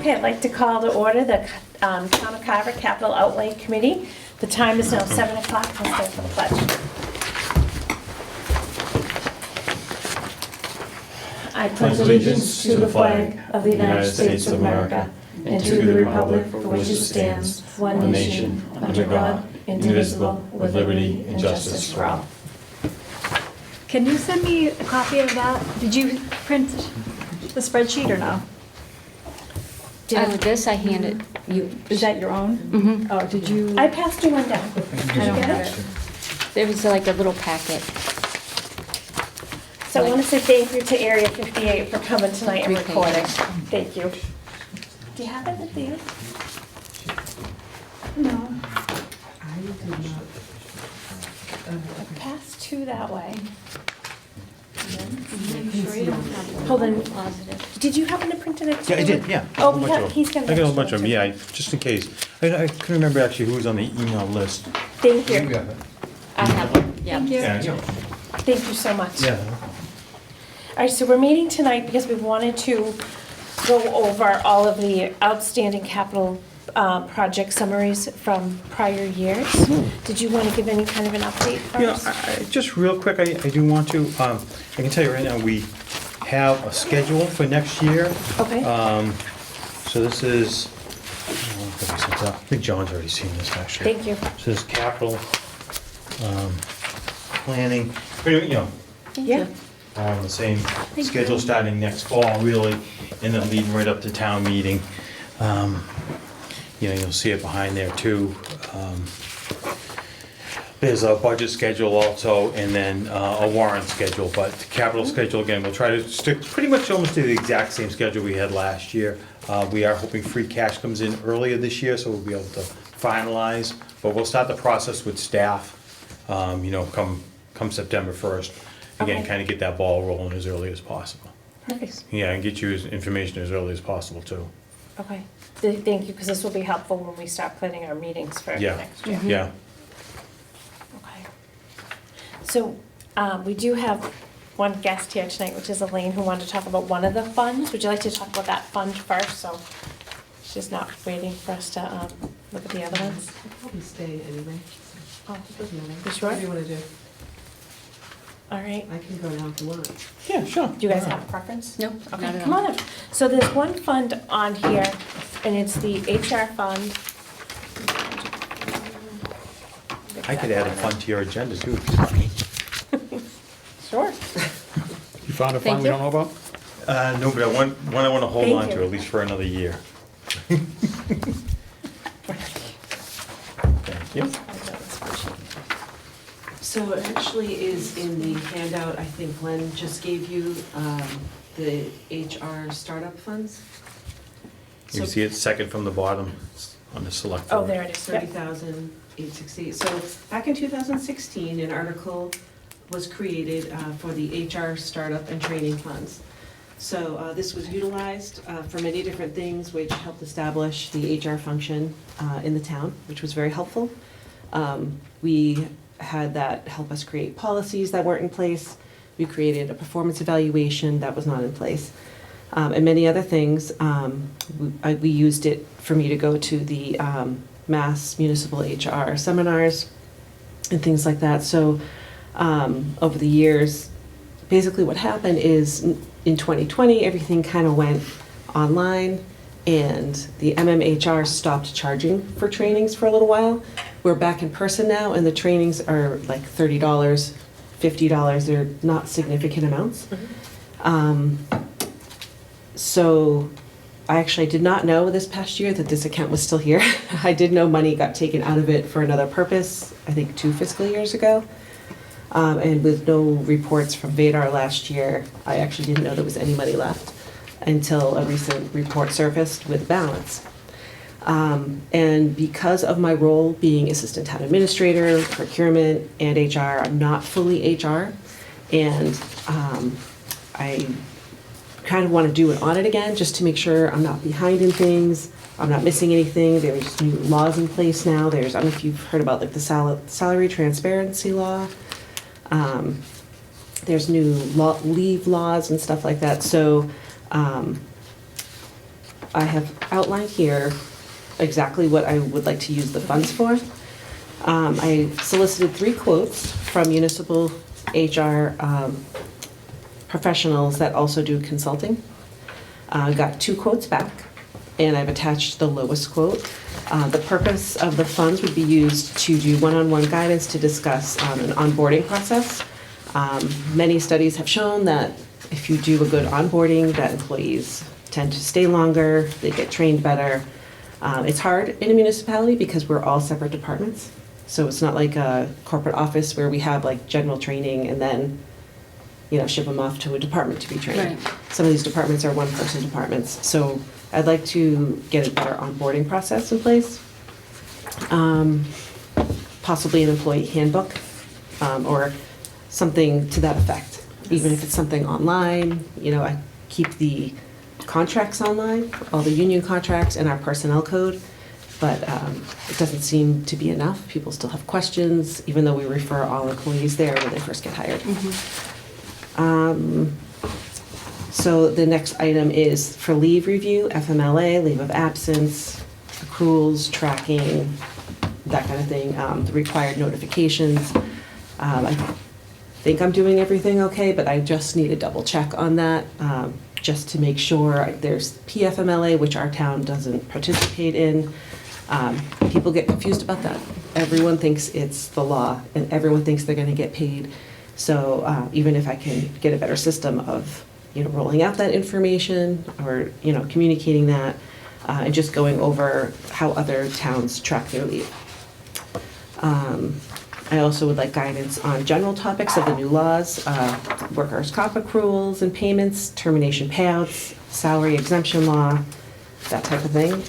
Okay, I'd like to call to order the Town of Carver Capital Outlay Committee. The time is now 7 o'clock. Let's stand for the pledge. I pledge allegiance to the flag of the United States of America and to the republic for which it stands, one nation, under God, indivisible, with liberty and justice for all. Can you send me a copy of that? Did you print the spreadsheet or no? This I handed you. Is that your own? Mm-hmm. Oh, did you? I passed you one down. Did I you don't get have it? it. There was like a little packet. So I want to say thank you to Area 58 for coming tonight and 3 pages. recording. Thank you. Do you have it with you? No. I did not. I passed two that way. Hold Hold on. Positive. Did you happen to print it out? Yeah, I did, yeah. Oh, A whole bunch of them. he's got. I got a whole bunch of them, yeah, just in case. I couldn't remember actually who was on the email list. Thank you. I have one, yeah. Thank you. Yeah. Thank you so much. Yeah. All right, so we're meeting tonight because we wanted to go over all of the outstanding capital project summaries from prior years. Did you want to give any kind of an update You know, first? just real quick, I do want to, I can tell you right now, we have a schedule for next year. Okay. So this is, I think John's already seen this actually. Thank you. So this is capital, planning, pretty, you know, Yeah. on the same schedule starting next fall, really, and then leading right up to town meeting. You know, you'll see it behind there too. There's a budget schedule also, and then a warrant schedule, but the capital schedule, again, we'll try to stick pretty much almost to the exact same schedule we had last year. We are hoping free cash comes in earlier this year, so we'll be able to finalize, but we'll start the process with staff, you know, come September 1st. Again, Okay. kind of get that ball rolling as early as possible. Perfect. Yeah, and get you information as early as possible too. Okay. Thank you, because this will be helpful when we start planning our meetings for Yeah. next year. Yeah. Okay. So we do have one guest here tonight, which is Elaine, who wanted to talk about one of the funds. Would you like to talk about that fund first? So she's not waiting for us to look at the other ones. I'll probably stay anyway. Oh, It doesn't matter. You sure? What do you want to do? all right. I can go now if you want. Yeah, sure. Do you guys have a preference? Nope, Okay, not at come all. on up. So there's one fund on here, and it's the HR fund. I could add a fund to your agenda too, if you want me. Sure. You found a Thank fund we you. don't know about? No, but one I want to hold Thank on you. to, at least for another year. Thank you. So it actually is in the handout, I think Glenn just gave you, the HR startup funds. You can see it second from the bottom on the select board. Oh, there it is. Yep. 30,868. So back in 2016, an article was created for the HR startup and training funds. So this was utilized for many different things, which helped establish the HR function in the town, which was very helpful. We had that help us create policies that weren't in place. We created a performance evaluation that was not in place. And many other things. We used it for me to go to the Mass Municipal HR seminars and things like that. So over the years, basically what happened is in 2020, everything kind of went online, and the MMHR stopped charging for trainings for a little while. We're back in person now, and the trainings are like $30, $50. They're not significant amounts. So I actually did not know this past year that this account was still here. I did know money got taken out of it for another purpose, I think 2 fiscal years ago. And with no reports from Vadar last year, I actually didn't know there was any money left until a recent report surfaced with balance. And because of my role being assistant town administrator, procurement, and HR, I'm not fully HR. And I kind of want to do an audit again, just to make sure I'm not behind in things, I'm not missing anything. There's new laws in place now. I don't know if you've heard about like the salary transparency law. There's new leave laws and stuff like that. So I have outlined here exactly what I would like to use the funds for. I solicited 3 quotes from municipal HR professionals that also do consulting. Got 2 quotes back, and I've attached the lowest quote. The purpose of the funds would be used to do one-on-one guidance to discuss an onboarding process. Many studies have shown that if you do a good onboarding, that employees tend to stay longer, they get trained better. It's hard in a municipality because we're all separate departments. So it's not like a corporate office where we have like general training and then, you know, ship them off to a department to be trained. Right. Some of these departments are one-person departments. So I'd like to get a better onboarding process in place. Possibly an employee handbook, or something to that effect. Even if it's something online, you know, I keep the contracts online, all the union contracts and our personnel code, but it doesn't seem to be enough. People still have questions, even though we refer all employees there when they first get hired. So the next item is for leave review, FMLA, leave of absence, accruals, tracking, that kind of thing, the required notifications. I think I'm doing everything okay, but I just need a double check on that, just to make sure. There's PFMLA, which our town doesn't participate in. People get confused about that. Everyone thinks it's the law, and everyone thinks they're gonna get paid. So even if I can get a better system of, you know, rolling out that information or, you know, communicating that, and just going over how other towns track their leave. I also would like guidance on general topics of the new laws, workers' comp accruals and payments, termination payouts, salary exemption law, that type of thing.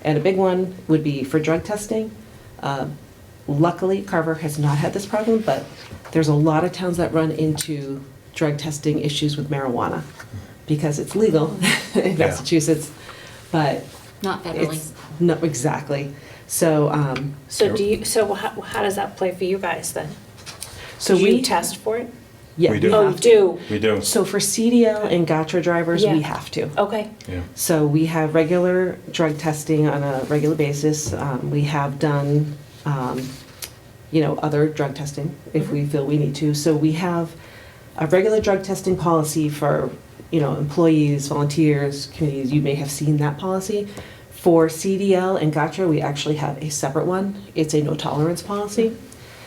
And a big one would be for drug testing. Luckily, Carver has not had this problem, but there's a lot of towns that run into drug testing issues with marijuana because it's legal in Yeah. Massachusetts, but Not federally. it's, no, exactly. So, So how does that play for you guys then? so Do we you test for it? Yeah, We do. Oh, you have to. do? We do. So for CDL and GATRA drivers, we Yeah. have to. Okay. Yeah. So we have regular drug testing on a regular basis. We have done, you know, other drug testing if we feel we need to. So we have a regular drug testing policy for, you know, employees, volunteers, committees. You may have seen that policy. For CDL and GATRA, we actually have a separate one. It's a no tolerance policy,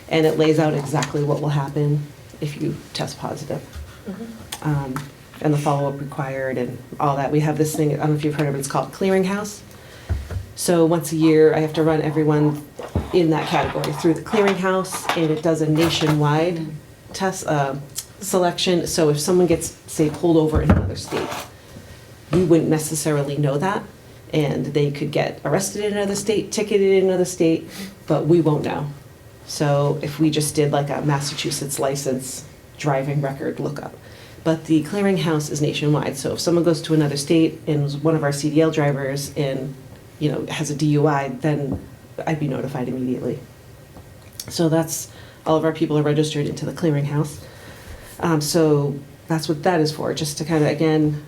and it lays out exactly what will happen if you test positive. And the follow-up required and all that. We have this thing, I don't know if you've heard of it, it's called clearinghouse. So once a year, I have to run everyone in that category through the clearinghouse, and it does a nationwide test selection. So if someone gets, say, pulled over in another state, we wouldn't necessarily know that, and they could get arrested in another state, ticketed in another state, but we won't know. So if we just did like a Massachusetts license driving record lookup. But the clearinghouse is nationwide, so if someone goes to another state and was one of our CDL drivers and, you know, has a DUI, then I'd be notified immediately. So that's, all of our people are registered into the clearinghouse. So that's what that is for, just to kind of, again,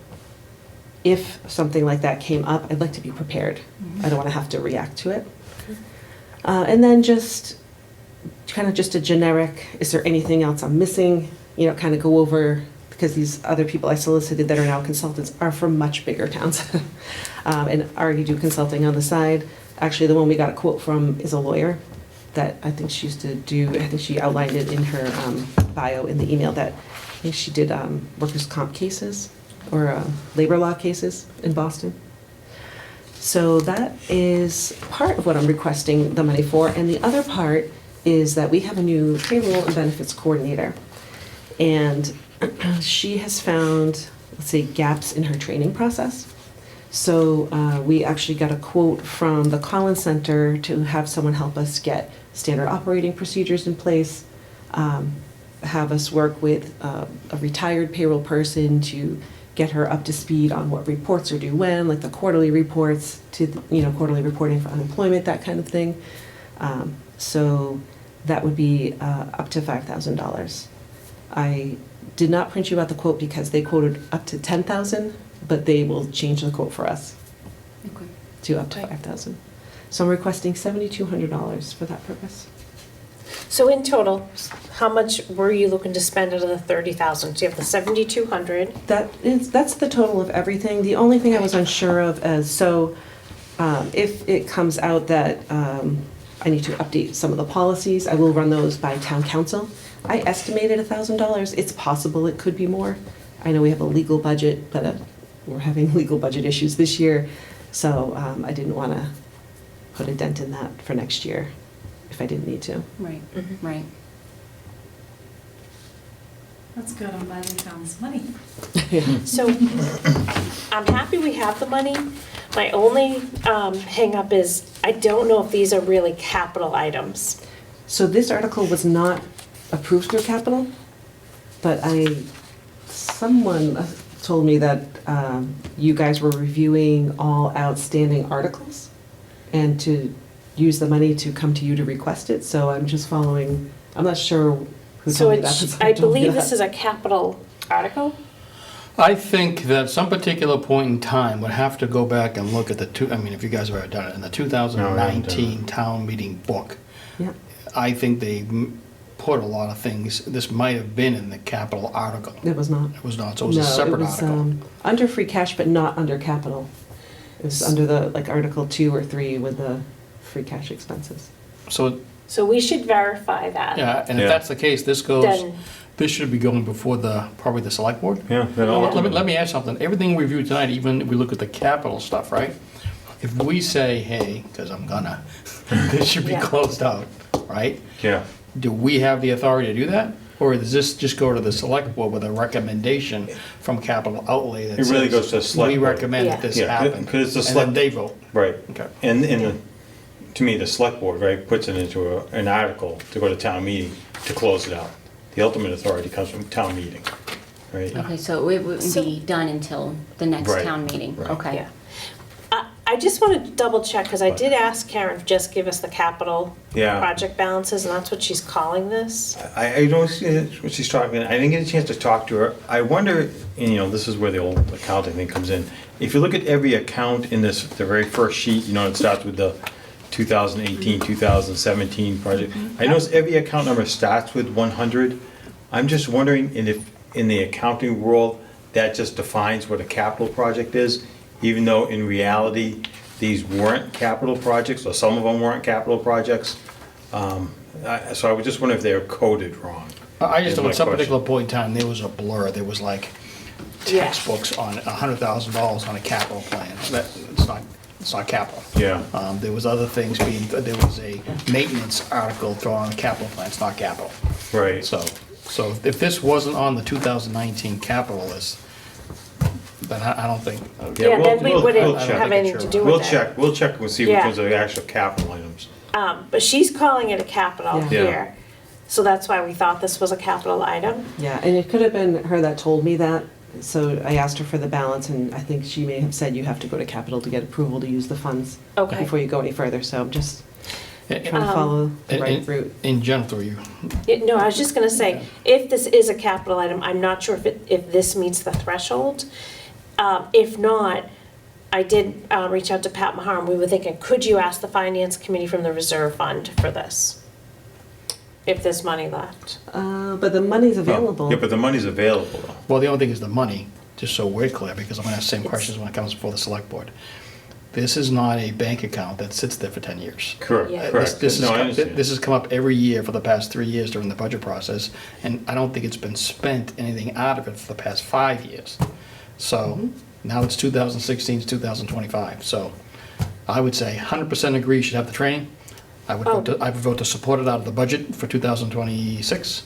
if something like that came up, I'd like to be prepared. I don't want to have to react to it. And then just kind of just a generic, is there anything else I'm missing? You know, kind of go over, because these other people I solicited that are now consultants are from much bigger towns and already do consulting on the side. Actually, the one we got a quote from is a lawyer that I think she used to do, I think she outlined it in her bio in the email that I think she did workers' comp cases or labor law cases in Boston. So that is part of what I'm requesting the money for. And the other part is that we have a new payroll and benefits coordinator. And she has found, let's say, gaps in her training process. So we actually got a quote from the Collins Center to have someone help us get standard operating procedures in place, have us work with a retired payroll person to get her up to speed on what reports are due when, like the quarterly reports to, you know, quarterly reporting for unemployment, that kind of thing. So that would be up to $5,000. I did not print you out the quote because they quoted up to $10,000, but they will change the quote for us to up to Right. 5,000. So I'm requesting $7,200 for that purpose. So in total, how much were you looking to spend out of the 30,000? So you have the 7,200. That's the total of everything. The only thing I was unsure of is, so if it comes out that I need to update some of the policies, I will run those by town council. I estimated $1,000. It's possible it could be more. I know we have a legal budget, but we're having legal budget issues this year, so I didn't want to put a dent in that for next year if I didn't need to. Right, Mhm. right. That's good, I'm glad we found some money. So I'm happy we have the money. My only hang-up is I don't know if these are really capital items. So this article was not approved through capital, but someone told me that you guys were reviewing all outstanding articles and to use the money to come to you to request it, so I'm just following, I'm not sure who So told me that. but I someone told me believe this that. is a capital article. I think that some particular point in time would have to go back and look at I mean, if you guys have ever done it, in the 2019 town meeting book, Yeah, I think they put a lot of things, this might have been in the capital article. it was not. It was not, so it was a No, separate it was, article. under free cash, but not under capital. It was under the, like, Article 2 or 3 with the free cash expenses. So, So we should verify that. yeah, and if Yeah. that's the case, this Then, should be going before probably the select board. Yeah, then Let me ask something. Everything we reviewed tonight, even if we look at the capital stuff, right? If we say, hey, because I'm gonna, this should be Yeah. closed out, right? Yeah, Do we have the authority to do that? Or does this just go to the select board with a recommendation from capital outlay that It really says, goes to the select we board. recommend Yeah. that this Yeah, happen? 'cause it's the And then select- they vote. right. Okay. And to me, the select board, right, puts it into an article to go to town meeting to close it out. The ultimate authority comes from town meeting, right? Okay, so it wouldn't So- be done until the next Right, town meeting? right. Okay. yeah. I just want to double check, because I did ask Karen to just give us the capital Yeah. project balances, and that's what she's calling this. I don't see what she's talking, I didn't get a chance to talk to her. I wonder, and this is where the old accounting thing comes in. If you look at every account in this, the very first sheet, it starts with the 2018, 2017 project. I notice every account number starts with 100. I'm just wondering if in the accounting world, that just defines what a capital project is, even though in reality, these weren't capital projects, or some of them weren't capital projects. So I would just wonder if they're coded wrong. I just is know my at some question. particular point in time, there was a blur. There was like Yeah. textbooks on $100,000 on a capital plan. It's not capital. Yeah. There was other things there was a maintenance article thrown on a capital plan. It's not capital. Right. So if this wasn't on the 2019 capital list, then I don't think. Yeah, then we wouldn't check. have anything to do with it. We'll check and see which Yeah. ones are the actual capital items. But she's calling it a capital Yeah. Yeah. here, so that's why we thought this was a capital item. Yeah, and it could have been her that told me that, so I asked her for the balance, and I think she may have said you have to go to capital to get approval to use the funds Okay. before you go any further, so I'm just And- trying to follow the right and- route. In general, you, No, I was just gonna say, if this is a capital item, I'm not sure if this meets the threshold. If not, I did reach out to Pat Maharan. We were thinking, could you ask the finance committee from the reserve fund for this? If there's money left. But the money's available. Yeah, but the money's available though. well, the only thing is the money, just so we're clear, because I'm gonna ask the same questions when it comes before the select board. This is not a bank account that sits there for 10 years. Correct, Yeah. correct. This No, I has understand. this has come up every year for the past 3 years during the budget process, and I don't think it's been spent anything out of it for the past 5 years. So now it's 2016 to 2025. So I would say 100% agree you should have the training. I would vote to support it out of the budget for 2026,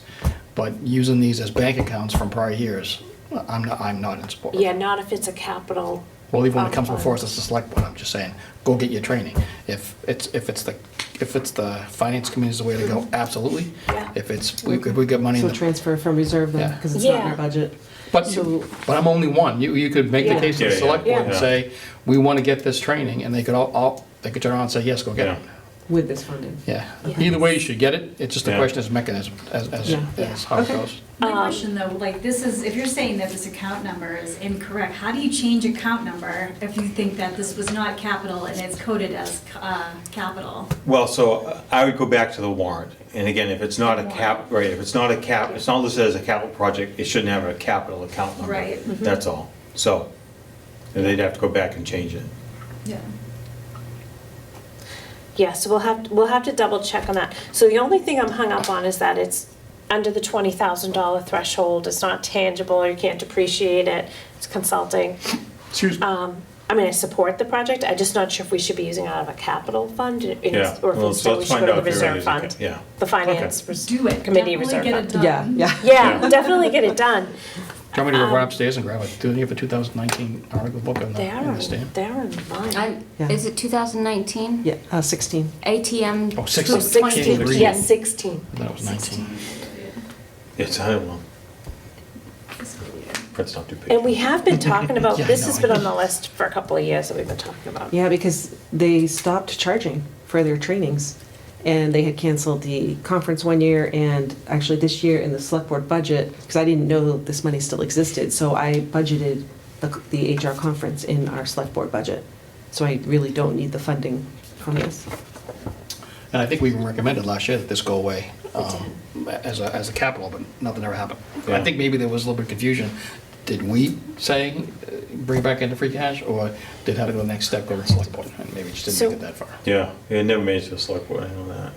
but using these as bank accounts from prior years, I'm not in support. Yeah, not if it's a capital. Well, even when it comes before us as the select board, I'm just saying, go get your training. If it's the finance committee's the way to go, absolutely. Yeah. If we get money in So the, transfer from reserve then, Yeah. because it's not in Yeah. our budget. but So- I'm only one. You could make the Yeah. case to the Yeah, select yeah. board and Yeah. say, we want to get this training, and they could they could turn around and say, yes, go get it. with this funding. Yeah, Yeah. either way, you should get it, it's just a Yeah. question of mechanism, Yeah. as how it Okay. goes. My question though, like this is, if you're saying that this account number is incorrect, how do you change account number if you think that this was not capital and it's coded as capital? Well, so I would go back to the warrant, and again, if it's not a cap, right, if it's not a cap, it's not listed as a capital project, it shouldn't have a capital account number. Right. That's all, so, and they'd have to go back and change it. Yeah. Yeah, so we'll have to double check on that. So the only thing I'm hung up on is that it's under the $20,000 threshold, it's not tangible, you can't depreciate it, it's consulting. Excuse me. I mean, I support the project, I'm just not sure if we should be using it out of a capital fund, Yeah, or if well, instead so we let's should find go to out the if you're gonna reserve use fund. it. Yeah. The finance Do it. committee Definitely reserve get fund. it done. Yeah. Yeah, definitely get it done. Do you want me to go upstairs and grab it? Do you have a 2019 article book on They the, are, in the stand? they are in mine. Yeah. Is it 2019? Yeah, 16. ATM? Oh, 16. So 16, Can't read. yes, 16. I thought it was 19. It's, I don't know, print's not too big. And we have been talking about, Yeah, I this know. has been on the list for a couple of years that we've been talking about. Yeah, because they stopped charging for their trainings. And they had canceled the conference one year, and actually this year in the select board budget, because I didn't know this money still existed, so I budgeted the HR conference in our select board budget. So I really don't need the funding from this. And I think we even recommended last year that this go away as a capital, but nothing ever happened. I Yeah. think maybe there was a little bit of confusion. Did we say bring it back into free cash, or did it have to go the next step, go to the select board? And maybe just didn't So- make it that far. Yeah, it never made it to the select board, I know that.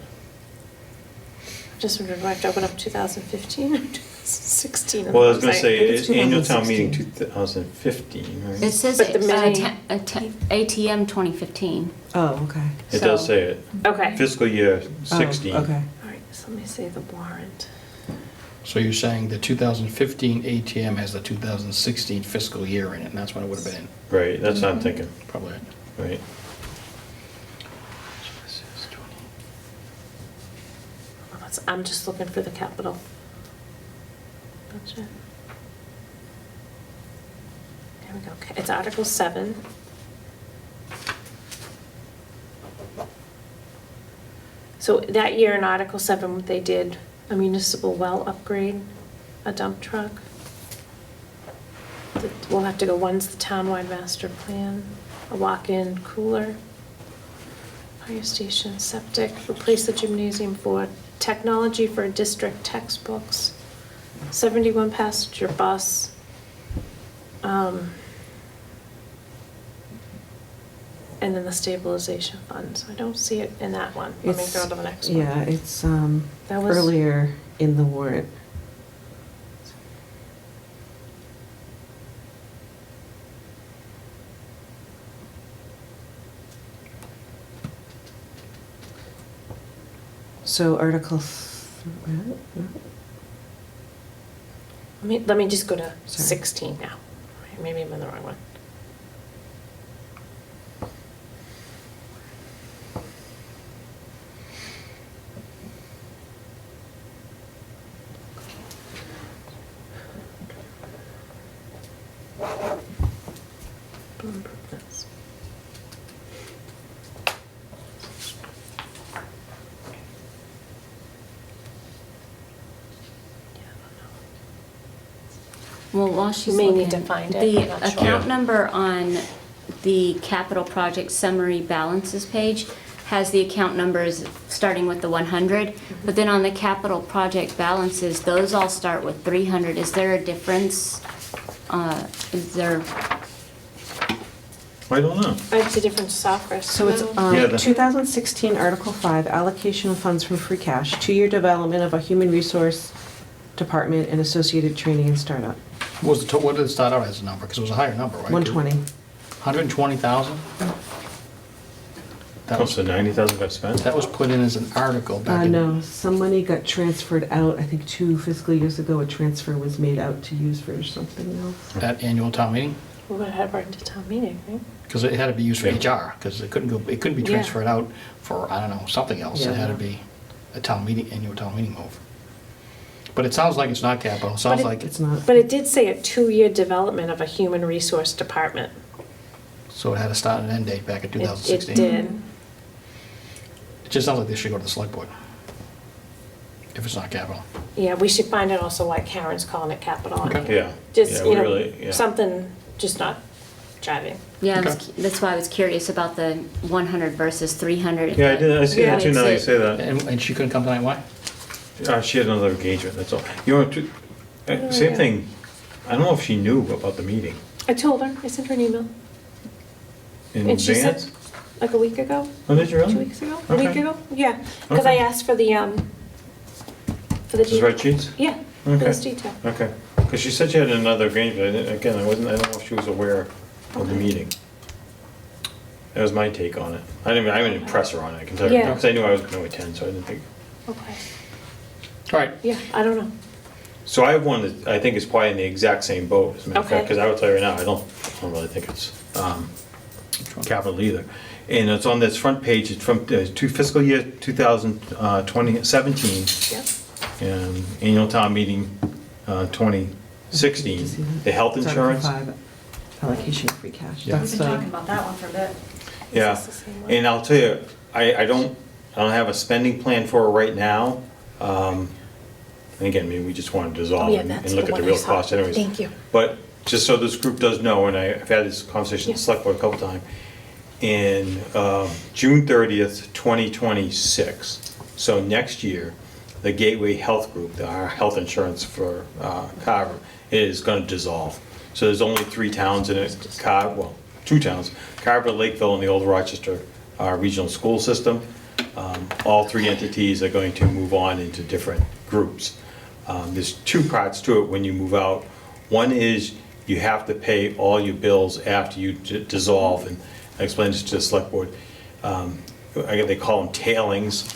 Just wondering, do I have to open up 2015 or 2016? Well, I was gonna I say, think it's it's annual town meeting 2016. 2015, It right? says But the mini- ATM 2015. Oh, okay. It does so- say it. Okay. Fiscal year Oh, 16. Okay. All right, so let me say the warrant. So you're saying the 2015 ATM has the 2016 fiscal year in it, and that's when it would have been in, Right, that's what I'm thinking, probably. right? I'm just looking for the capital budget. There we go, okay, it's Article 7. So that year in Article 7, they did a municipal well upgrade, a dump truck. We'll have to go, one's the townwide master plan, a walk-in cooler, fire station, septic, replace the gymnasium floor, technology for district textbooks, 71 passenger bus. And then the stabilization fund, so I don't see it in that one. Let me It's- go to the next one. Yeah, it's That was- earlier in the warrant. So Let me just go to Sorry. 16 now. Maybe I'm in the wrong one. Improvements. Well, while she's May looking. need to find it, The I'm not sure. account Yeah. number on the capital project summary balances page has the account numbers starting with the 100, but then on the capital project balances, those all start with 300. Is there a difference? Is there, I don't know. It's a different software. So it's Yeah, the- 2016 Article 5, allocation of funds from free cash, 2-year development of a human resource department and associated training and startup. What did it start out as a number? Because it was a higher number, right? 120. 120,000? That Close was, to 90,000 got spent? that was put in as an article back in. No, some money got transferred out, I think 2 fiscal years ago, a transfer was made out to use for something else. At annual town meeting? We're gonna have our into town meeting, right? Because it had to be used for HR, because it couldn't be Yeah. transferred out for, I don't know, something else. It Yeah. had to be a town meeting, annual town meeting move. But it sounds like it's not capital, it sounds But it- like, It's not. But it did say a 2-year development of a human resource department. so it had a start and end date back in It 2016. did. It just sounds like this should go to the select board. If it's not capital. Yeah, we should find out also why Karen's calling it capital. on Okay. here. Yeah. Just, Yeah, you we know, really- yeah. something just not jiving. Yeah, Okay. that's why I was curious about the 100 versus 300. Yeah, I see that too, now you It's say that. And she couldn't come tonight, why? She had another engagement, that's all. You know, same thing, I don't know if she knew about the meeting I told her, I sent her an email, in and she said, advance. like a week ago, Oh, did you really? 2 weeks ago, a week Okay. ago, yeah. Because I Okay. asked for the, for the. The spreadsheets? Yeah, for Okay. this detail. Okay, because she said she had another engagement, again, I don't know if she was aware of the Okay. meeting. That was my take on it. I didn't press her on it, I can tell you, Yeah. because I knew I was gonna attend, so I didn't think. Okay, All right, yeah, I don't know. So I have one that I think is probably in the exact same boat, as a matter of fact, Okay. because I will tell you right now, I don't really think it's capital either. And it's on this front page, it's from fiscal year 2017, Yep. annual town meeting 2016, the health It's Article insurance. 5, allocation of free cash. Yeah. We've been talking about that one for a bit. Yeah, Is this the same one? and I'll tell you, I don't have a spending plan for it right now. And again, maybe we just want to dissolve Oh, yeah, and that's look the at the one I real saw. cost anyways. Thank you. But just so this group does know, and I've had this conversation with the select board a couple times, in June 30th, 2026, so next year, the Gateway Health Group, our health insurance for Carver, is going to dissolve. So there's only 3 towns in it, well, 2 towns, Carver, Lakeville, and the Old Rochester Regional School System. All 3 entities are going to move on into different groups. There's 2 parts to it when you move out. One is you have to pay all your bills after you dissolve, and I explained this to the select board. They call them tailings.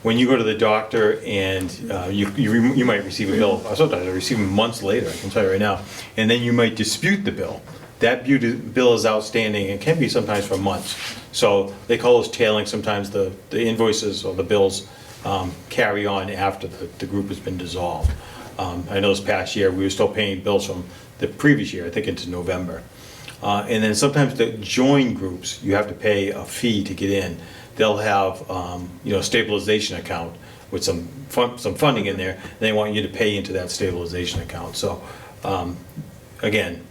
When you go to the doctor and you might receive a bill, sometimes I receive them months later, I can tell you right now, and then you might dispute the bill. That bill is outstanding, and can be sometimes for months. So they call those tailings, sometimes the invoices or the bills carry on after the group has been dissolved. I know this past year, we were still paying bills from the previous year, I think into November. And then sometimes the join groups, you have to pay a fee to get in. They'll have, stabilization account with some funding in there, and they want you to pay into that stabilization account. So, again,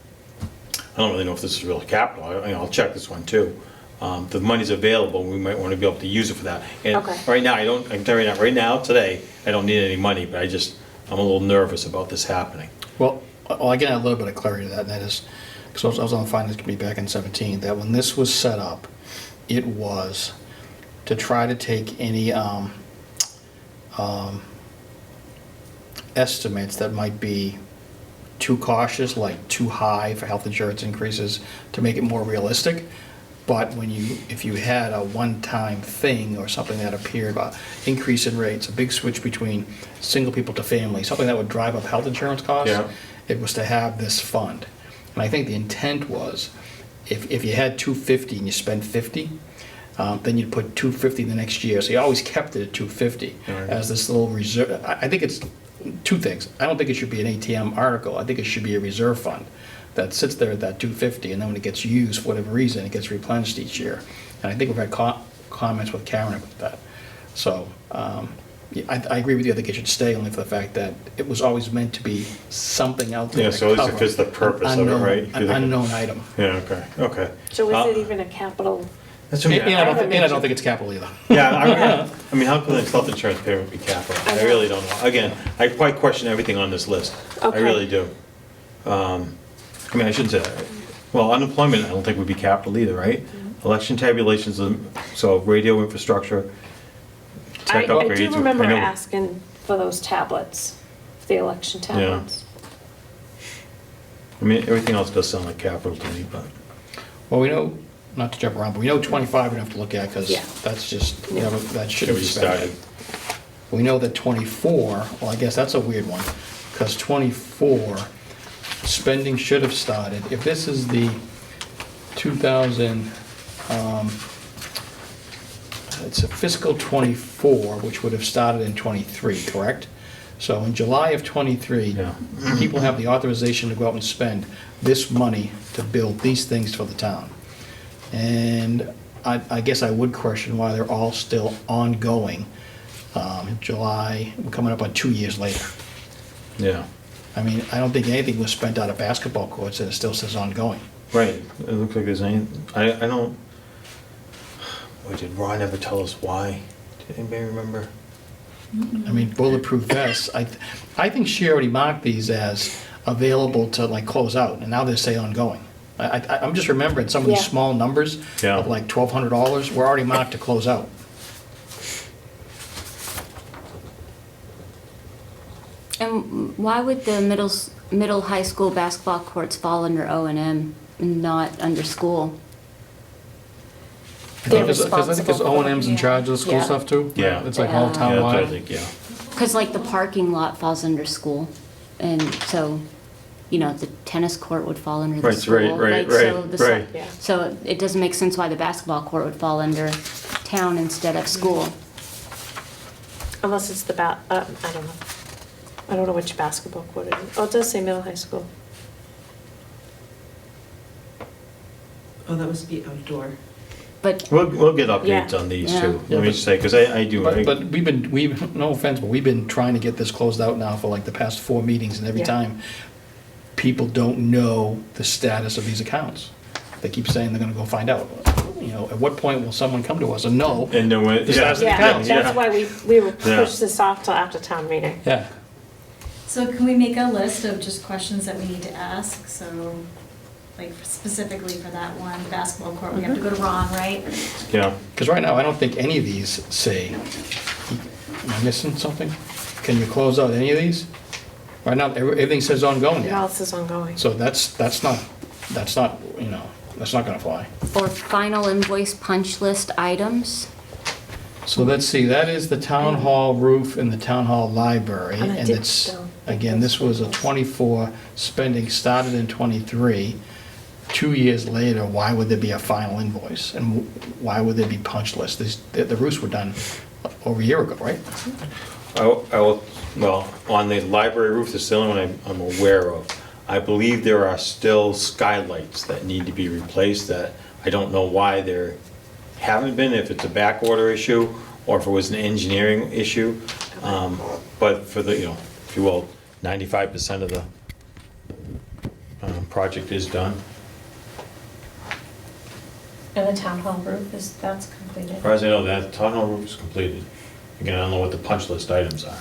I don't really know if this is real capital. I'll check this one too. The money's available, we might want to be able to use it for that. And Okay. right now, I can tell you right now, today, I don't need any money, but I'm a little nervous about this happening. well, I can add a little bit of clarity to that, and that is, because I was on the finance committee back in 17, that when this was set up, it was to try to take any estimates that might be too cautious, like too high for health insurance increases, to make it more realistic. But if you had a one-time thing or something that appeared, increase in rates, a big switch between single people to family, something that would drive up health insurance costs, Yeah. it was to have this fund. And I think the intent was, if you had 250 and you spent 50, then you'd put 250 the next year. So you always kept it at 250 Right. as this little reserve. I think it's 2 things. I don't think it should be an ATM article. I think it should be a reserve fund that sits there at that 250, and then when it gets used, for whatever reason, it gets replenished each year. And I think we've had comments with Karen about that. So, yeah, I agree with you, I think it should stay, only for the fact that it was always meant to be something out there Yeah, to so at least it cover fits the purpose of it, unknown- right? An unknown item. Yeah, okay. So Uh, is it even a capital? That's what And I don't think it's capital either. Yeah, I mean, how can the health insurance payment be capital? I really don't know. Again, I probably question everything on this list. I Okay. really do. I mean, I shouldn't say that. Well, unemployment, I don't think would be capital either, right? Election tabulations, so radio infrastructure, tech I upgrades. do remember I know- asking for those tablets, for the election tablets. I mean, everything else does sound like capital to me, but, Well, we know, not to jump around, but we know 25 we have to look at, because Yeah. that's just, that yeah, shouldn't we be just spent. started. We know that 24, well, I guess that's a weird one, because 24, spending should have started, if this is the 2000, it's a fiscal 24, which would have started in 23, correct? So in July of 23, Yeah. people have the authorization to go out and spend this money to build these things for the town. And I guess I would question why they're all still ongoing. July, we're coming up on 2 years later. Yeah, I mean, I don't think anything was spent out of basketball courts and it still says ongoing. right. It looks like there's any, I don't, boy, did Ron ever tell us why? Did anybody remember? I mean, bulletproof vests, I think she already marked these as available to like close out, and now they say ongoing. I'm just remembering some of these Yeah. small numbers Yeah. of like $1,200 were already marked to close out. And why would the middle high school basketball courts fall under O&M and not under school? They're Because I think responsible it's for O&M's in it. charge of the school Yeah. stuff too? Yeah. It's like all Yeah. Yeah, that's what I town-wide? think, yeah. Because like the parking lot falls under school, and so, you know, the tennis court would fall under the Right, school. right, like, so right, the right. Yeah. So it doesn't make sense why the basketball court would fall under town instead of school. Unless it's I don't know. I don't know which basketball court it is. Oh, it does say middle high school. Oh, that must be outdoor. But We'll get updates Yeah. on these Yeah. too. Yeah, Let me but- just say, because I do. But we've, no offense, but we've been trying to get this closed out now for like the past 4 meetings, and every Yeah. time, people don't know the status of these accounts. They keep saying they're gonna go find out. You know, at what point will someone come to us and know? And then when, The status of the Yeah, accounts, that's why we will Yeah. push this off till after town meeting. Yeah. So can we make a list of just questions that we need to ask? So, like specifically for that one basketball court, we have to go to Ron, right? Yeah, Because right now, I don't think any of these say, am I missing something? Can you close out any of these? Right now, everything says ongoing It now. all says ongoing. So that's not, you know, that's not gonna fly. or final invoice punch list items. So let's see, that is the town hall roof and the town hall library. And I And did it's, still- again, this was a 24 spending, started in 23. 2 years later, why would there be a final invoice? And why would there be punch lists? The roofs were done over a year ago, right? I will, well, on the library roof, that's the only one I'm aware of. I believe there are still skylights that need to be replaced that I don't know why there haven't been, if it's a back order issue or if it was an engineering issue. But for the, you know, if you will, 95% of the project is done. And the town hall roof that's completed. As far as I know, that town hall roof is completed. Again, I don't know what the punch list items are.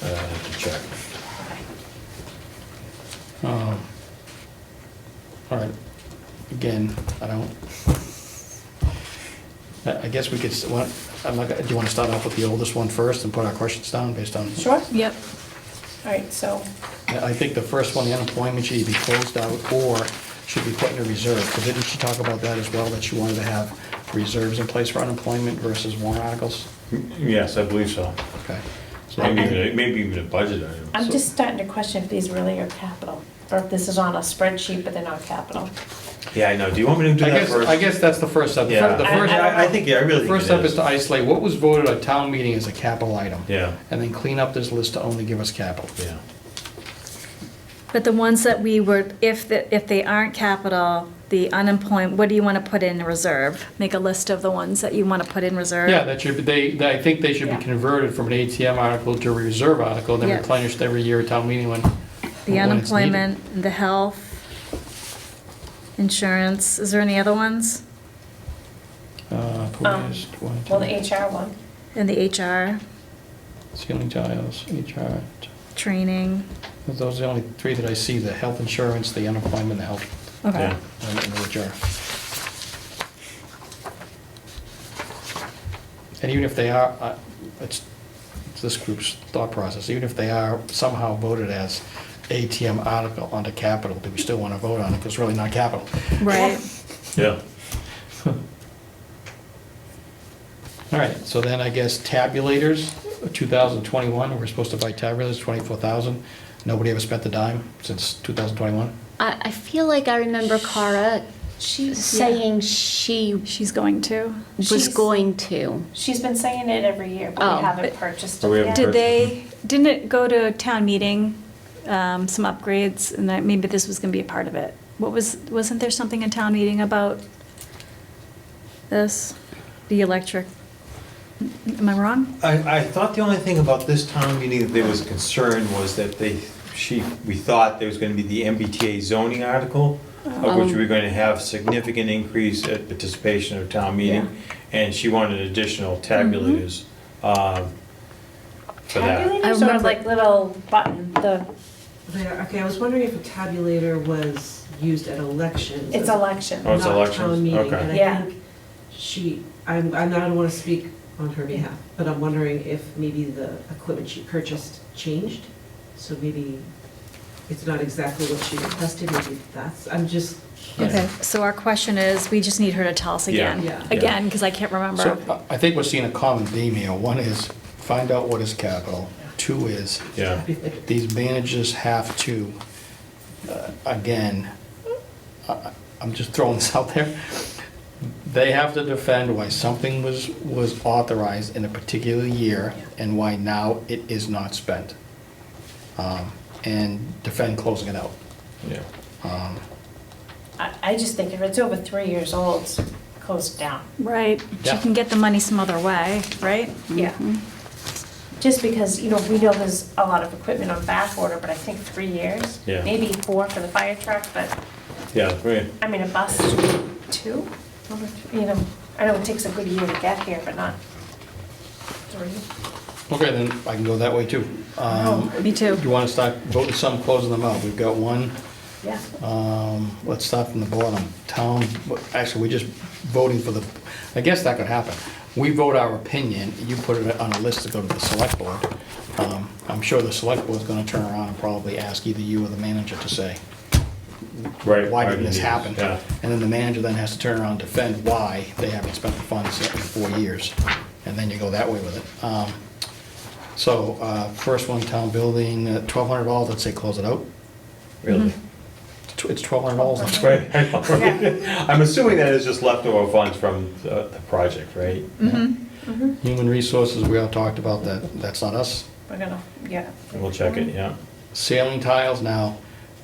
I have to check. Okay. All right, again, I guess we could, do you want to start off with the oldest one first and put our questions down based on? Sure? Yep. All right, so, I think the first one, the unemployment, should either be closed out or should be put in a reserve. Because didn't she talk about that as well, that she wanted to have reserves in place for unemployment versus warrant articles? Yes, I believe so. Okay. So Maybe even a budget item. I'm just starting to question if these really are capital, or if this is on a spreadsheet, but they're not capital. Yeah, I know. Do you want me to do that first? I guess that's the first step. The Yeah, first- I think, yeah, I really The think first it step is is. to isolate what was voted at town meeting as a capital item. Yeah, And then clean up this list to only give us capital. yeah. But the ones that we were, if they aren't capital, the unemployment, what do you want to put in reserve? Make a list of the ones that you want to put in reserve? Yeah, that should be, I think they should be Yeah. converted from an ATM article to a reserve article, and then Yeah. replenished every year at town meeting when. The when it's needed. unemployment, the health, insurance, is there any other ones? Police, Well, the HR one. And the HR, ceiling tiles, HR. training? Those are the only three that I see, the health insurance, the unemployment, the health, Okay. Yeah. and the HR. And even if they are, it's this group's thought process, even if they are somehow voted as ATM article onto capital, do we still want to vote on it? Because it's really not capital. Right. Yeah. All right, so then I guess tabulators, 2021, we're supposed to buy tabulators, 24,000. Nobody ever spent a dime since 2021? I feel like I remember Cara saying she She's going to. was She's- going to. She's been saying it every year, but Oh. we haven't purchased Oh, we it haven't yet. Did they, didn't it go to town meeting, some upgrades, and that maybe this was gonna be a part of it? Wasn't there something in town meeting about this, the electric. Am I wrong? I thought the only thing about this town meeting that there was concern was that we thought there was gonna be the MBTA zoning article, of which we were going to have significant increase at participation of town meeting, and she wanted additional tabulators, for that. Tabulators I or remember- like little button, Okay, I was wondering if a tabulator was used at elections. it's election. Oh, it's not elections, town meeting, okay. and I Yeah. think I don't wanna speak on her behalf, but I'm wondering if maybe the equipment she purchased changed, so maybe it's not exactly what she requested, maybe I'm just. Okay, so our question is, we just need her to tell us again. Yeah. Again, because I can't remember. So I think we're seeing a common theme here. One is find out what is capital. Two is Yeah, these managers have to, again, I'm just throwing this out there. They have to defend why something was authorized in a particular year and why now it is not spent. And defend closing it out. yeah. I just think if it's over 3 years old, close it down. Right, she Yeah. can get the money some other way, right? Yeah. Just because, we know there's a lot of equipment on back order, but I think 3 years. Yeah. Maybe 4 for the fire truck, but, Yeah, right. I mean, a bus, 2? I know it takes a good year to get here, but not 3. Okay, then I can go that way too. Me too. You want to start voting some, closing them out? We've got one. Yeah. Let's start from the bottom. Town, actually, we're just voting for the, I guess that could happen. We vote our opinion, you put it on a list to go to the select board. I'm sure the select board's gonna turn around and probably ask either you or the manager to say, Right. why did this happen? Yeah. And then the manager then has to turn around and defend why they haven't spent the funds in 4 years. And then you go that way with it. So, first one, town building, $1,200, let's say close it out. Really? It's $1,200. Right. I'm assuming that is just leftover funds from the project, right? Human resources, we all talked about that, that's not us. We're gonna, yeah. We'll check it, yeah. Ceiling tiles, now,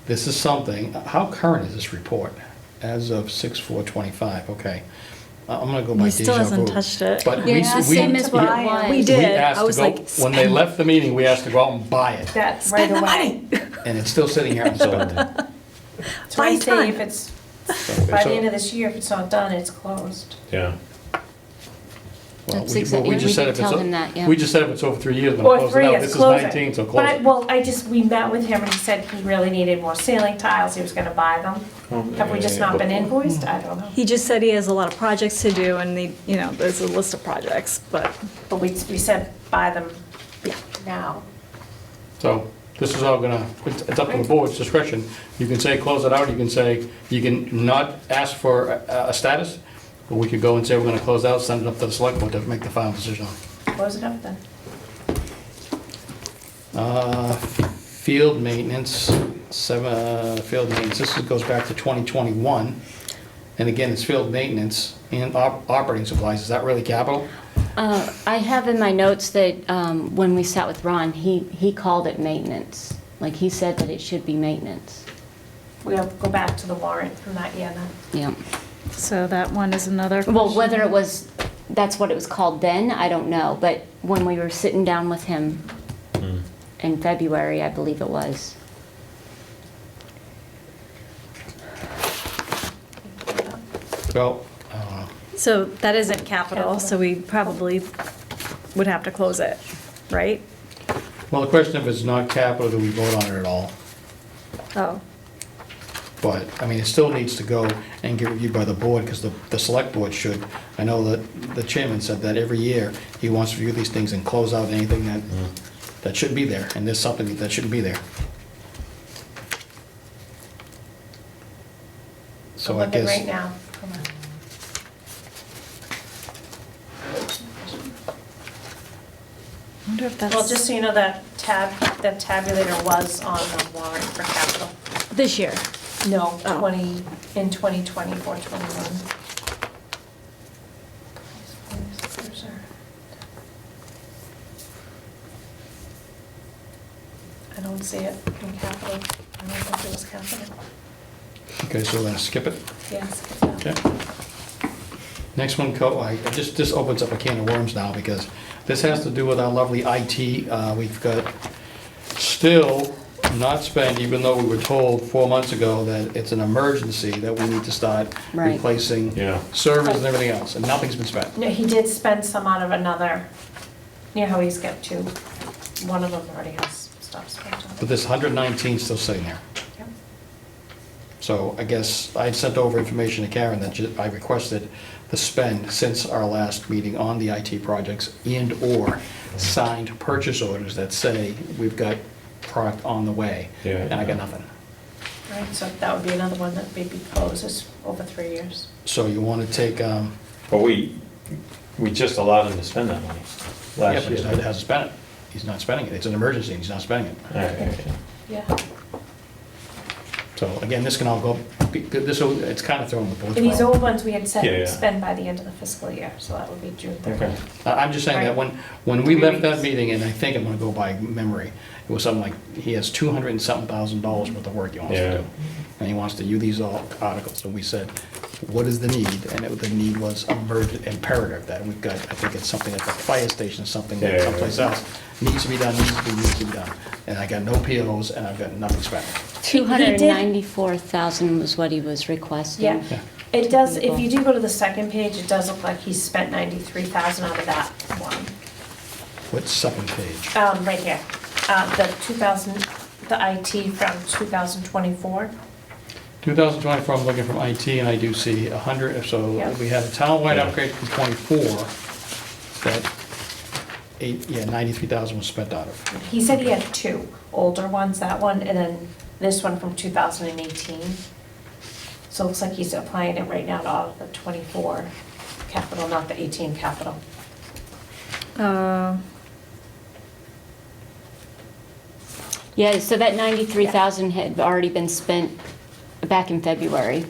this is something, how current is this report? As of 6/4/25, okay. I'm gonna go by He deja vu. still hasn't touched it. But we, Yeah, same as what it was. We we did. asked I to was go, like, when they left the meeting, we asked to go out and buy it, That's right away. and it's still sitting here unspent. So I Buy say time. if it's, So- by the end of this year, if it's not done, it's closed. Yeah. Well, That's we exactly- just we said did if it's tell o- him that, yeah. We just said if it's over 3 years, we're Or gonna close it 3 out. years, This is close 19, it. so But close it. we met with him and he said he really needed more ceiling tiles, he was gonna buy them. Have we just not been invoiced? I don't know. He just said he has a lot of projects to do and there's a list of projects, but But we said buy them now. So, this is all gonna, it's up to the board's discretion. You can say close it out, you can say, you can not ask for a status, or we could go and say we're gonna close out, send it up to the select board to make the final decision on it. Close it up then. Field maintenance, field maintenance, this goes back to 2021. And again, it's field maintenance and operating supplies, is that really capital? I have in my notes that when we sat with Ron, he called it maintenance. Like, he said that it should be maintenance. We'll go back to the warrant from that year then. Yeah. so that one is another. Well, question. whether it was, that's what it was called then, I don't know. But when we were sitting down with him in February, I believe it was. Well, So that isn't capital, so we probably would have to close it, right? well, the question if it's not capital, do we vote on it at all? Oh, But, I mean, it still needs to go and get reviewed by the board, because the select board should. I know that the chairman said that every year, he wants to review these things and close out anything that should be there, and there's something that shouldn't be there. So I Look at right guess, now. Come on. I wonder if that's. Well, just so you know, that tabulator was on the warrant for capital. This year. No, Oh. in 2020 or 21. I don't see it in capital. I don't think it was capital. okay, so we're gonna skip it, Yes. okay? Next one, this opens up a can of worms now, because this has to do with our lovely IT. We've got still not spent, even though we were told 4 months ago that it's an emergency, that we need to start Right. replacing Yeah. servers and everything else, and nothing's been spent. No, he did spend some out of another, you know how he's got two, one of them already has stuff spent on. But this 119 still sitting there. Yep. So I guess I sent over information to Karen that I requested the spend since our last meeting on the IT projects and/or signed purchase orders that say we've got product on the way. Yeah. And I got nothing. Right, so that would be another one that maybe closes over 3 years. So you want to take, But we just allowed him to spend that money yeah, last but he year. hasn't spent it. He's not spending it. It's an emergency, and he's not spending it. All right, Yeah, So again, this can all go, it's kind of throwing the boards. and these around. old ones we had Yeah, yeah. said spend by the end of the fiscal year, so that would be June Okay. 30th. I'm just saying that Right. when we 3 left that weeks. meeting, and I think I'm gonna go by memory, it was something like, he has 200 and something thousand dollars worth of work he wants to Yeah. do. And he wants to use these all articles, and we said, what is the need? And the need was emergent, imperative, that we've got, I think it's something at the fire station, something Yeah, yeah, someplace yeah. else, needs to be done, needs to be done. And I got no POs, and I've got nothing spent. 294,000 was what he was requesting. Yeah, Yeah. it does, if you do go to the second page, it does look like he's spent 93,000 out of that one. What's second page? Right here, the 2000, the IT from 2024. 2024, I'm looking from IT, and I do see 100, so Yeah. we had a townwide Yeah. upgrade from '24, that 93,000 was spent out of. He said he had two older ones, that one, and then this one from 2018. So it looks like he's applying it right now to all of the 24 capital, not the 18 capital. Yeah, so that 93,000 had already been spent back in February.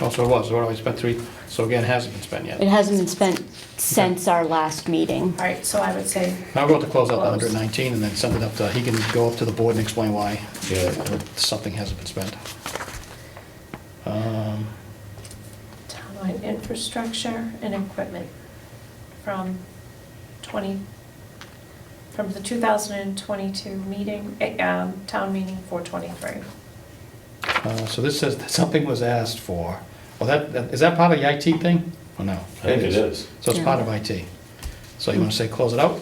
Oh, so it was, so what do I spent three, so again, it hasn't been spent It yet. hasn't been spent since our last meeting. All right, so I would say, Now we'll have to close out the Close. 119 and then send it up to, he can go up to the board and explain why Yeah. something hasn't been spent. townwide infrastructure and equipment from from the 2022 meeting, town meeting 423. So this says that something was asked for, well, is that part of the IT thing? Or no? I think it is. So it's part of IT. So you want to say close it out?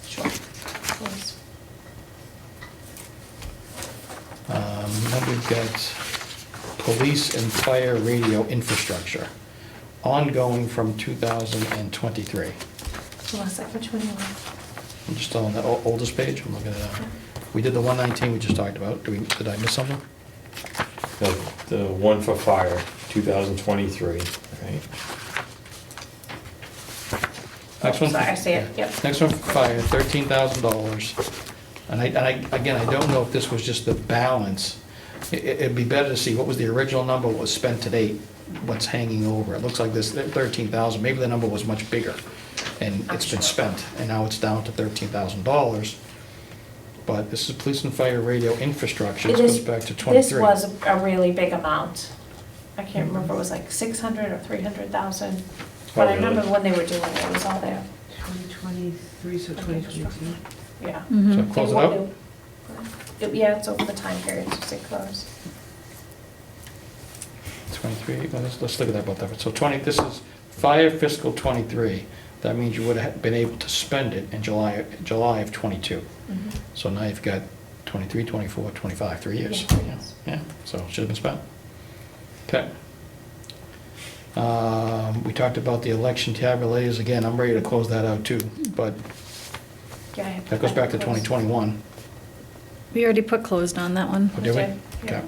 Sure. Please. Then we've got police and fire radio infrastructure, ongoing from 2023. Hold on a sec, which one you want? I'm just on the oldest page, I'm looking at it. We did the 119 we just talked about. Did I miss something? The one for fire, 2023, right? Next one? Sorry, I see it, yep. Next one for fire, $13,000. And again, I don't know if this was just the balance. It'd be better to see what was the original number, what was spent to date, what's hanging over. It looks like this 13,000, maybe the number was much bigger, and it's been spent, and now it's down to $13,000. But this is police and fire radio infrastructure, this It goes is- back to 23. This was a really big amount. I can't remember, it was like 600 or 300,000. But I Oh, really? remember when they were doing it, it was all there, 2023, so 2022. yeah. So close it out? Yeah, it's over the time period, so say close. 23, well, let's look at that both of it. So 20, this is fire fiscal 23. That means you would have been able to spend it in July of 22. Mhm. So now you've got 23, 24, 25, 3 years. Yeah, 3 years. Yeah, so it should have been spent. Okay. We talked about the election tabulators. Again, I'm ready to close that out too, but Yeah, I have that goes back to close. 2021. We already put closed on that one. Oh, did we? We did, yeah.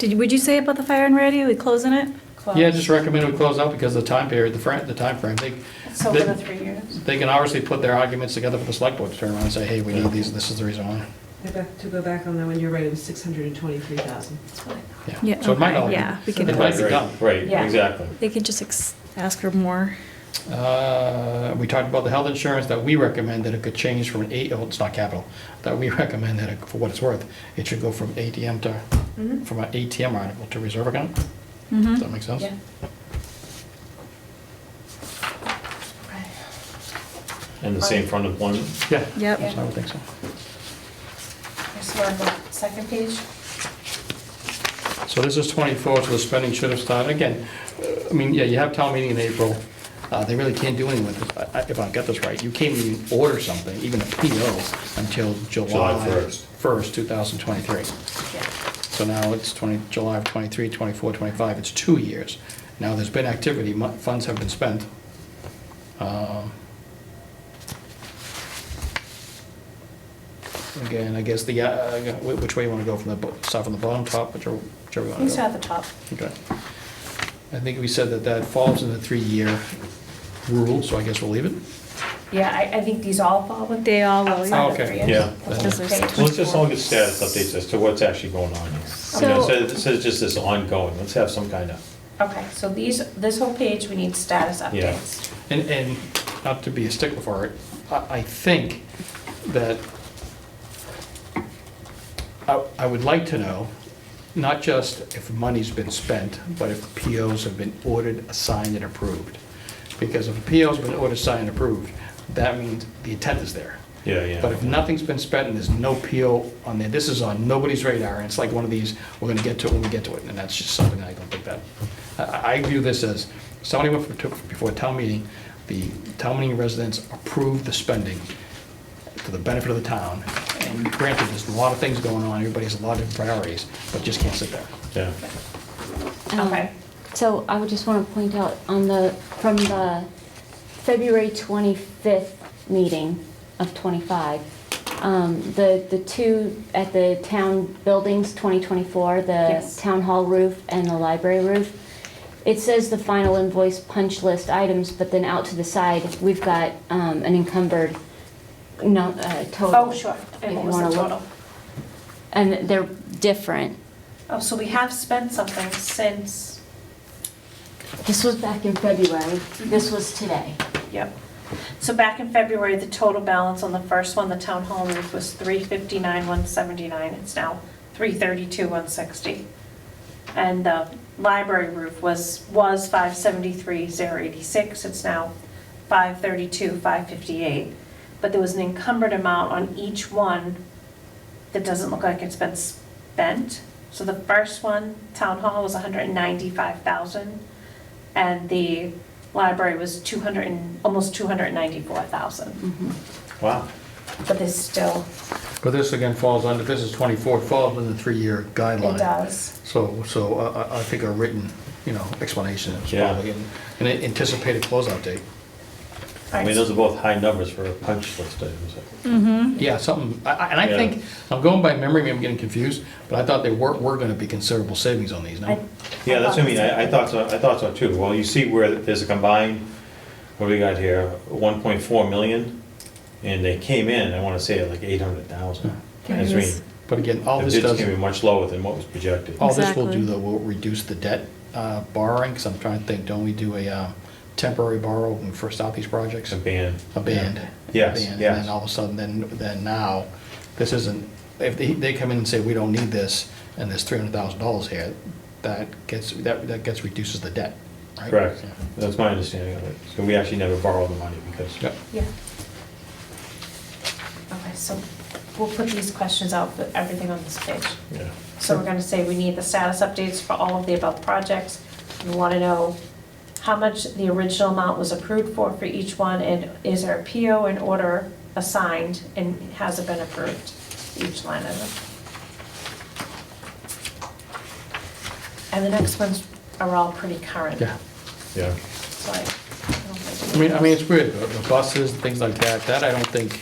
Okay. Would you say about the fire and radio, we closing it? Close. Yeah, just recommend we close out because the time period, the time frame. It's over the 3 years. They can obviously put their arguments together for the select board to turn around and say, hey, we need these, this is the reason why. To go back on that one, you're right, it was 623,000. That's fine. Yeah, So it might okay, all, yeah, we can it might be Right, done. Right, Yeah. exactly. They could just ask for more. We talked about the health insurance, that we recommend that it could change from it's not capital, that we recommend that for what it's worth, it should go from ATM to, Mhm. from an ATM article to reserve account. Does Mhm. that make sense? Yeah. And the same front employment? Yeah. Yep. I would think so. So we're on the second page. So this is 24, so the spending should have started. Again, I mean, yeah, you have town meeting in April. They really can't do anything with it, if I got this right. You can't even order something, even a PO, until July July 1st. 1st, 2023. Yeah. So now it's July of 23, 24, 25, it's 2 years. Now, there's been activity, funds have been spent. Again, I guess which way you want to go from start from the bottom, top, whichever you want to You go. start at the top. Okay. I think we said that falls in the 3-year rule, so I guess we'll leave it. Yeah, I think these all fall with. They all will, outside yeah. of Okay. 3 years. Yeah. Because there's Page. Well, let's just all get status updates as to what's actually going on here. You know, So- it says just this ongoing, let's have some kind of, Okay, so this whole page, we need status Yeah. updates. And not to be a stickler for it, I think that I would like to know, not just if money's been spent, but if POs have been ordered, assigned, and approved. Because if a PO's been ordered, signed, and approved, that means the intent is there. yeah. But if nothing's been spent and there's no PO on there, this is on nobody's radar, and it's like one of these, we're gonna get to it when we get to it, and that's just something I don't think that. I view this as, somebody went before a town meeting, the town meeting residents approved the spending to the benefit of the town. And granted, there's a lot of things going on, everybody has a lot of different priorities, but just can't sit there. Yeah, Okay. So I would just want to point out from the February 25th meeting of 25, the two at the town buildings, 2024, the Yes. town hall roof and the library roof, it says the final invoice punch list items, but then out to the side, we've got an encumbered total. Oh, sure. If And you what was wanna the look. total? And they're different. Oh, so we have spent something since, This was back in February, this was today. yep. So back in February, the total balance on the first one, the town hall roof, was 359,179. It's now 332,160. And the library roof was 573,086. It's now 532,558. But there was an encumbered amount on each one that doesn't look like it's been spent. So the first one, town hall, was 195,000, and the library was almost 294,000. wow. But there's still, But this again falls under, this is 24, falls within the 3-year guideline. it does. So I think a written, explanation is Yeah. probably, an anticipated closeout date. I mean, those are both high numbers for a punch list items. Yeah, something, and I Yeah. think, I'm going by memory, maybe I'm getting confused, but I thought there were gonna be considerable savings on these, no? Yeah, that's what I mean, I thought so too. Well, you see where there's a combined, what do we got here, 1.4 million? And they came in, I wanna say like 800,000. That's what I mean. But again, all The this bids does, came in much lower than what was projected. all this will Exactly. do though, will reduce the debt borrowing, because I'm trying to think, don't we do a temporary borrow when we first start these projects? A ban. A band. Yes, And yes. then all of a sudden, then now, this isn't, if they come in and say, we don't need this, and there's $300,000 here, that reduces the debt, right? Correct. Yeah. That's my understanding of it. So we actually never borrow the money because, Yep. Yeah. Okay, so we'll put these questions out for everything on this page. yeah. So we're gonna say we need the status updates for all of the above projects. We wanna know how much the original amount was approved for each one, and is there a PO in order assigned, and has it been approved, each line item? And the next ones are all pretty current. Yeah. Yeah. So I don't think. I mean, it's weird, the buses, things like that I don't think,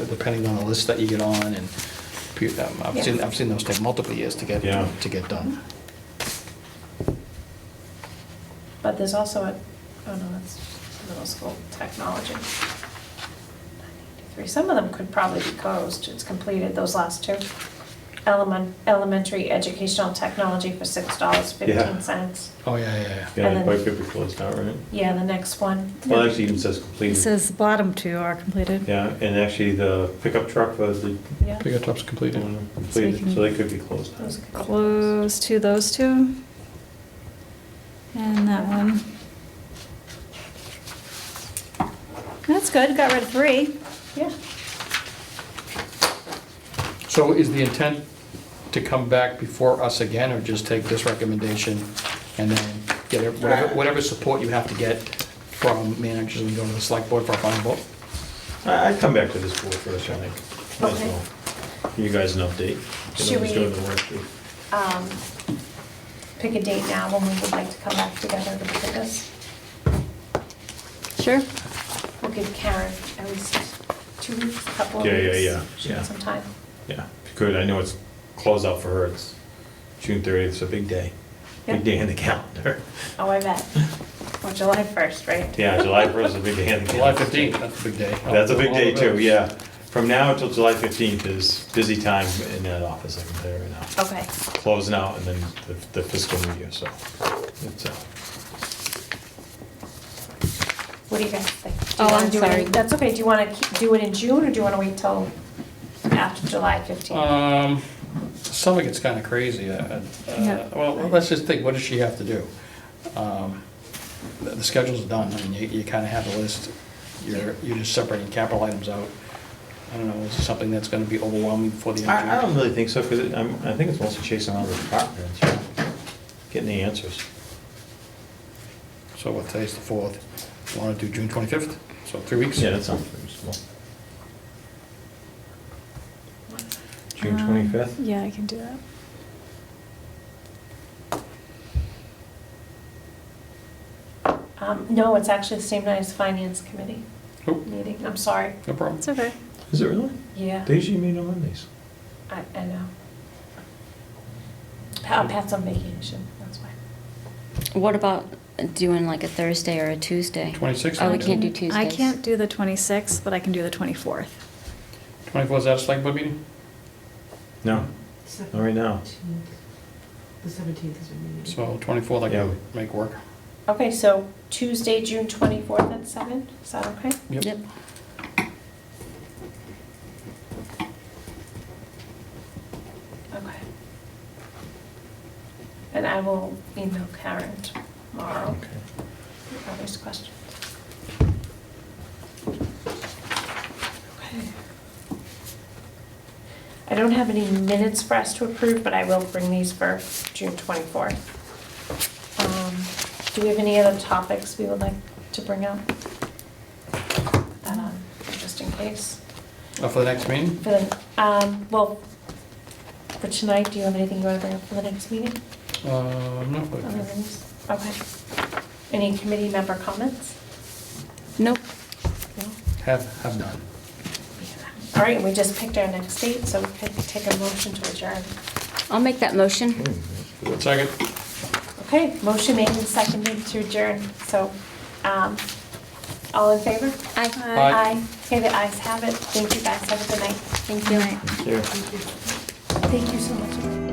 depending on the list that you get on, and I've seen those take multiple years to get Yeah. done. But there's also that's middle school technology. Some of them could probably be closed, it's completed, those last two. Elementary educational technology for $6.15. Oh, yeah. Yeah, And then- quite could be closed out, right? Yeah, the next one. Well, actually even says It completed. says the bottom two are completed. Yeah, and actually the pickup truck for the, Yeah. Pickup truck's completed. completed, so they could be closed. Those could be Close to those two. And that one. That's That's good, got rid of 3. Yeah. So is the intent to come back before us again, or just take this recommendation and then get whatever support you have to get from managers and go to the select board for a final vote? I'd come back to this board first, I think. Might as Okay. well. Give you guys an update. Should we- Doing the work. Pick a date now when we would like to come back together to look at this. Sure. We'll give Karen at least 2 weeks, a couple of weeks. Yeah. She needs some time. Yeah, good, I know it's closeout for her, it's June 30th, it's a big day. Big Yep. day in the calendar. Oh, I bet. Well, July 1st, right? Yeah, July 1st is a big day in the July calendar. 15th, that's a big day. That's a big day All of too, those. yeah. From now until July 15th is busy time in that office, I can tell you right now. Okay. Closing out and then the fiscal new year, so it's, What do you guys think? Do you Oh, wanna I'm do it in- sorry. That's okay. Do you want to do it in June, or do you want to wait till after July 15th? Summer gets kind of crazy. Yeah. Well, let's just think, what does she have to do? The schedule's done, I mean, you kind of have a list, you're just separating capital items out. I don't know, is it something that's going to be overwhelming for the end of June? I don't really think so, because I think it's mostly chasing around the departments, right? Getting the answers. So what, today's the 4th, you want to do June 25th? So 3 weeks? Yeah, that sounds reasonable. June 25th? Yeah, I can do that. No, it's actually the same night as Finance Committee Oh, meeting. I'm sorry. no problem. It's okay. Is it really? Yeah, They usually meet on Mondays. I know. Pat's on vacation, that's why. What about doing like a Thursday or a Tuesday? 26th? Oh, we can't do Tuesdays. I can't do the 26th, but I can do the 24th. 24th, is that a select board meeting? No, not right now. The 17th is your meeting. So 24th, I Yeah. can make work. Okay, so Tuesday, June 24th at 7, is that okay? Yep. Okay. And I will email Karen tomorrow. Okay. with all these questions. Okay. I don't have any minutes for us to approve, but I will bring these for June 24th. Do we have any other topics we would like to bring up? Put that on, just in case. For the next meeting? For the, well, for tonight, do you have anything you want to bring up for the next meeting? No, Other than this? Okay. Any committee member comments? Nope. No? have none. All right, we just picked our next date, so we could take a motion to adjourn. I'll make that motion. Second. Okay, motion made and seconded to adjourn, so, all in favor? Aye. Aye. Okay, the ayes have it. Thank you guys, have a good night. Thank you. Here. Thank you so much.